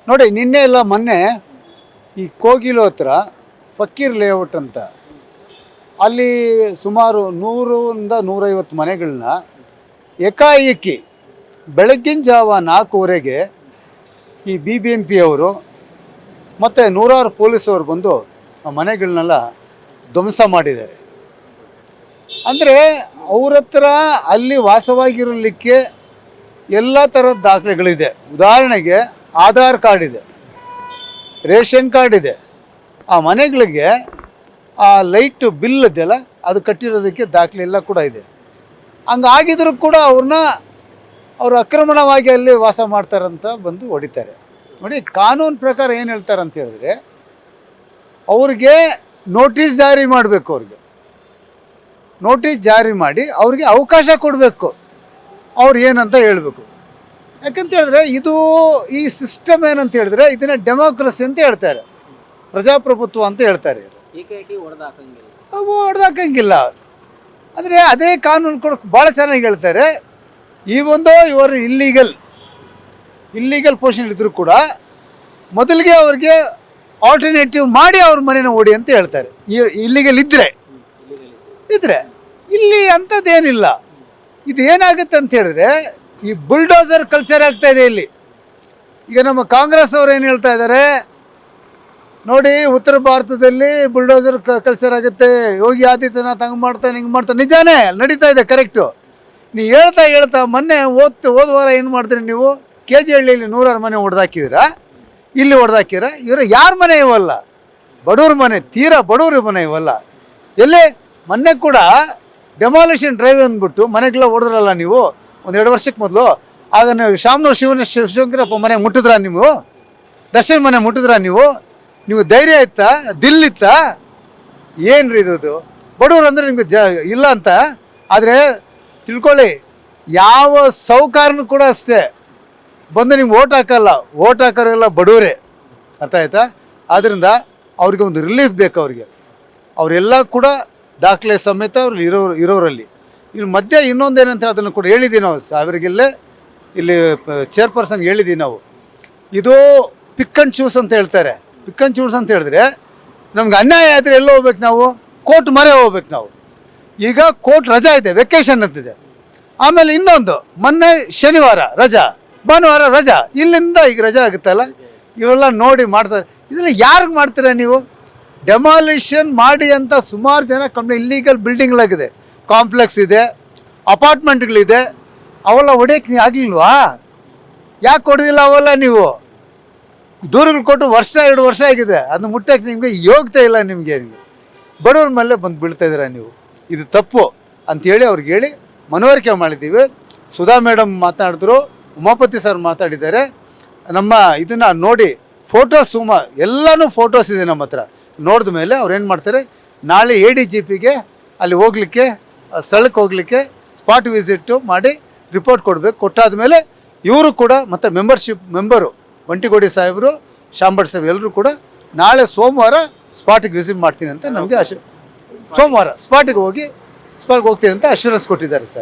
ನೋಡಿ ನಿನ್ನೆ ಎಲ್ಲ ಮೊನ್ನೆ ಈ ಕೋಗಿಲು ಹತ್ರ ಫಕ್ಕೀರ್ ಲೇಔಟ್ ಅಂತ ಅಲ್ಲಿ ಸುಮಾರು 100ರಿಂದ 150 ಮನೆಗಳನ್ನ ಏಕಾಏಕಿ ಬೆಳಗ್ಗಿನ ಜಾವ 4:15ಗೆ ಈ BBMP ಅವರು ಮತ್ತು ನೂರಾರು ಪೊಲೀಸವರು ಬಂದು ಆ ಮನೆಗಳನ್ನೆಲ್ಲ ಧ್ವಂಸ ಮಾಡಿದ್ದಾರೆ. ಅಂದರೆ ಅವ್ರ ಹತ್ರ ಅಲ್ಲಿ ವಾಸವಾಗಿರಲಿಕ್ಕೆ ಎಲ್ಲ ಥರದ ದಾಖಲೆಗಳಿದೆ. ಉದಾಹರಣೆಗೆ ಆಧಾರ್ ಕಾರ್ಡ್ ಇದೆ, ರೇಷನ್ ಕಾರ್ಡ್ ಇದೆ, ಆ ಮನೆಗಳಿಗೆ ಆ ಲೈಟ್ ಬಿಲ್ ಇದೆಯಲ್ಲ ಅದು ಕಟ್ಟಿರೋದಕ್ಕೆ ದಾಖಲೆ ಎಲ್ಲ ಕೂಡ ಇದೆ. ಹಂಗಾಗಿದ್ರೂ ಕೂಡ ಅವರು ಆಕ್ರಮಣವಾಗಿ ಅಲ್ಲಿ ವಾಸ ಮಾಡ್ತಾರಂತ ಬಂದು ಹೊಡಿತಾರೆ. ನೋಡಿ ಕಾನೂನು ಪ್ರಕಾರ ಏನು ಹೇಳ್ತಾರೆ ಅಂತ ಹೇಳಿದ್ರೆ ಅವ್ರಿಗೆ ನೋಟಿಸ್ ಜಾರಿ ಮಾಡಬೇಕು, ಅವ್ರಿಗೆ ನೋಟಿಸ್ ಜಾರಿ ಮಾಡಿ ಅವ್ರಿಗೆ ಅವಕಾಶ ಕೊಡಬೇಕು, ಅವ್ರು ಏನಂತ ಹೇಳಬೇಕು. ಯಾಕಂತ ಹೇಳಿದ್ರೆ ಇದು ಈ ಸಿಸ್ಟಮ್ ಏನಂತ ಹೇಳಿದ್ರೆ ಇದನ್ನ ಡೆಮೋಕ್ರಸಿ ಅಂತ ಹೇಳ್ತಾರೆ, ಪ್ರಜಾಪ್ರಭುತ್ವ ಅಂತ ಹೇಳ್ತಾರೆ. ಹೊಡೆದಾಕಂಗಿಲ್ಲ ಅಂದರೆ ಅದೇ ಕಾನೂನು ಕೂಡ ಭಾಳ ಚೆನ್ನಾಗಿ ಹೇಳ್ತಾರೆ. ಇವರು ಇಲ್ಲೀಗಲ್ ಪೊಸಿಷನ್ ಇದ್ದರೂ ಕೂಡ ಮೊದಲಿಗೆ ಅವ್ರಿಗೆ ಆಲ್ಟರ್ನೇಟಿವ್ ಮಾಡಿ ಅವ್ರ ಮನೇನ ಓಡಿ ಅಂತ ಹೇಳ್ತಾರೆ. ಇಲ್ಲಿಗಲ್ ಇದ್ದರೆ ಇಲ್ಲಿ ಅಂಥದ್ದೇನಿಲ್ಲ. ಇದು ಏನಾಗುತ್ತೆ ಅಂತ ಹೇಳಿದ್ರೆ ಈ ಬುಲ್ಡೋಸರ್ ಕಲ್ಚರ್ ಆಗ್ತಾ ಇದೆ ಇಲ್ಲಿ. ಈಗ ನಮ್ಮ ಕಾಂಗ್ರೆಸ್ ಅವರು ಏನು ಹೇಳ್ತಾ ಇದ್ದಾರೆ ನೋಡಿ, ಉತ್ತರ ಭಾರತದಲ್ಲಿ ಬುಲ್ಡೋಸರ್ ಕಲ್ಚರ್ ಆಗುತ್ತೆ, ಯೋಗಿ ಆದಿತ್ಯನಾಥ್ ಹಂಗೆ ಮಾಡ್ತಾನೆ ಹಿಂಗೆ ಮಾಡ್ತಾನೆ. ನಿಜಾನೇ ನಡೀತಾ ಇದೆ, ಕರೆಕ್ಟು. ನೀವು ಹೇಳ್ತಾ ಮೊನ್ನೆ ಹೋದ ವಾರ ಏನು ಮಾಡಿದ್ರಿ ನೀವು, KG ಹಳ್ಳಿಯಲ್ಲಿ 100 ಮನೆ ಹೊಡೆದಾಕಿದ್ದೀರಾ, ಇಲ್ಲಿ ಹೊಡೆದಾಕಿರ. ಇವರು ಯಾರ ಮನೆ ಇವಲ್ಲ, ಬಡವ್ರ ಮನೆ, ತೀರಾ ಬಡವ್ರ ಮನೆ ಇವಲ್ಲ. ಎಲ್ಲೇ ಮೊನ್ನೆ ಕೂಡ ಡೆಮಾಲಿಷನ್ ಡ್ರೈವ್ ಅಂದ್ಬಿಟ್ಟು ಮನೆಗೆಲ್ಲ ಹೊಡೆದ್ರಲ್ಲ ನೀವು 1-2 ವರ್ಷಕ್ಕೆ ಮೊದಲು. ಆಗ ನೀವು ಶಾಮನೂರು ಶಿವಶಂಕರಪ್ಪ ಮನೆ ಮುಟ್ಟಿದ್ರಾ, ನೀವು ದರ್ಶನ್ ಮನೆ ಮುಟ್ಟಿದ್ರಾ, ನೀವು ಧೈರ್ಯ ಇತ್ತಾ, ದಿಲ್ಲಿತ್ತಾ? ಏನ್ರಿ ಇದು? ಬಡವ್ರು ಅಂದರೆ ನಿಮ್ಗೆ ಇಲ್ಲ ಅಂತ. ಆದರೆ ತಿಳ್ಕೊಳ್ಳಿ, ಯಾವ ಸೌಕಾರನು ಕೂಡ ಅಷ್ಟೇ ಬಂದು ನಿಮ್ಗೆ ಓಟ್ ಹಾಕಲ್ಲ, ಓಟ್ ಹಾಕೋರೆಲ್ಲ ಬಡವರೇ, ಅರ್ಥ ಆಯ್ತಾ? ಆದ್ದರಿಂದ ಅವ್ರಿಗೆ ಒಂದು ರಿಲೀಫ್ ಬೇಕು. ಅವರೆಲ್ಲ ಕೂಡ ದಾಖಲೆ ಸಮೇತ ಅವ್ರು ಇರೋರಲ್ಲಿ. ಇಲ್ಲಿ ಮಧ್ಯೆ ಇನ್ನೊಂದೇನಂತ ಅದನ್ನು ಕೂಡ ಹೇಳಿದ್ದೀವಿ ನಾವು, ಅವರಿಗೆಲ್ಲೇ ಇಲ್ಲಿ ಚೇರ್ಪರ್ಸನ್ಗೆ ಹೇಳಿದ್ದೀವಿ ನಾವು. ಇದು ಪಿಕ್ ಆ್ಯಂಡ್ ಚೂಸ್ ಅಂತ ಹೇಳ್ತಾರೆ. ಪಿಕ್ ಆ್ಯಂಡ್ ಚೂಸ್ ಅಂತ ಹೇಳಿದ್ರೆ ನಮ್ಗೆ ಅನ್ಯಾಯ ಆದರೆ ಎಲ್ಲೋ ಹೋಗ್ಬೇಕು ನಾವು, ಕೋರ್ಟ್ ಮೊರೆ ಹೋಗ್ಬೇಕು ನಾವು. ಈಗ ಕೋರ್ಟ್ ರಜಾ ಇದೆ, ವೆಕೇಷನ್ ಅಂತಿದೆ. ಆಮೇಲೆ ಇನ್ನೊಂದು ಮೊನ್ನೆ ಶನಿವಾರ ರಜಾ, ಭಾನುವಾರ ರಜಾ, ಇಲ್ಲಿಂದ ಈಗ ರಜಾ ಆಗುತ್ತಲ್ಲ. ಇವೆಲ್ಲ ನೋಡಿ ಮಾಡ್ತಾರೆ. ಇದೆಲ್ಲ ಯಾರಿಗೆ ಮಾಡ್ತೀರಾ ನೀವು? ಡೆಮಾಲಿಷನ್ ಮಾಡಿ ಅಂತ ಸುಮಾರು ಜನ ಇಲ್ಲೀಗಲ್ ಬಿಲ್ಡಿಂಗ್ಲಾಗಿದೆ, ಕಾಂಪ್ಲೆಕ್ಸ್ ಇದೆ, ಅಪಾರ್ಟ್ಮೆಂಟ್ಗಳಿದೆ. ಅವೆಲ್ಲ ಹೊಡೆಯಕ್ಕೆ ಆಗಲಿಲ್ವಾ? ಯಾಕೆ ಹೊಡೆದಿಲ್ಲ ಅವೆಲ್ಲ? ನೀವು ದೂರಗಳು ಕೊಟ್ಟು 1-2 ವರ್ಷ ಆಗಿದೆ, ಅದನ್ನ ಮುಟ್ಟಕ್ಕೆ ನಿಮಗೆ ಯೋಗ್ಯತೆ ಇಲ್ಲ. ನಿಮಗೆ ಬಡವ್ರ ಮೇಲೆ ಬಂದು ಬೀಳ್ತಾ ಇದ್ದೀರಾ ನೀವು. ಇದು ತಪ್ಪು ಅಂಥೇಳಿ ಅವ್ರಿಗೆ ಹೇಳಿ ಮನವರಿಕೆ ಮಾಡಿದ್ದೀವಿ. ಸುಧಾ ಮೇಡಮ್ ಮಾತಾಡಿದ್ರು, ಉಮಾಪತಿ ಸರ್ ಮಾತಾಡಿದ್ದಾರೆ. ನಮ್ಮ ಇದನ್ನು ನೋಡಿ ಫೋಟೋಸ್ ಎಲ್ಲನೂ ಫೋಟೋಸ್ ಇದೆ ನಮ್ಮ ಹತ್ರ. ನೋಡಿದ ಮೇಲೆ ಅವ್ರು ಏನು ಮಾಡ್ತಾರೆ, ನಾಳೆ ADGPಗೆ ಅಲ್ಲಿ ಹೋಗಲಿಕ್ಕೆ, ಸ್ಥಳಕ್ಕೆ ಹೋಗಲಿಕ್ಕೆ ಸ್ಪಾಟ್ ವಿಸಿಟ್ಟು ಮಾಡಿ ರಿಪೋರ್ಟ್ ಕೊಡಬೇಕು. ಕೊಟ್ಟಾದ ಮೇಲೆ ಇವರು ಕೂಡ ಮತ್ತು ಮೆಂಬರು ಬಂಟಿಗೋಡಿ ಸಾಹೇಬರು, ಶಾಂಬಟ್ ಸಾಹೇಬ್ ಎಲ್ಲರೂ ಕೂಡ ನಾಳೆ ಸೋಮವಾರ ಸ್ಪಾಟಿಗೆ ವಿಸಿಟ್ ಮಾಡ್ತೀನಿ ಅಂತ ನಮಗೆ ಸೋಮವಾರ ಸ್ಪಾಟಿಗೆ ಹೋಗ್ತೀನಿ ಅಂತ ಅಶ್ಯೂರೆನ್ಸ್ ಕೊಟ್ಟಿದ್ದಾರೆ ಸರ್.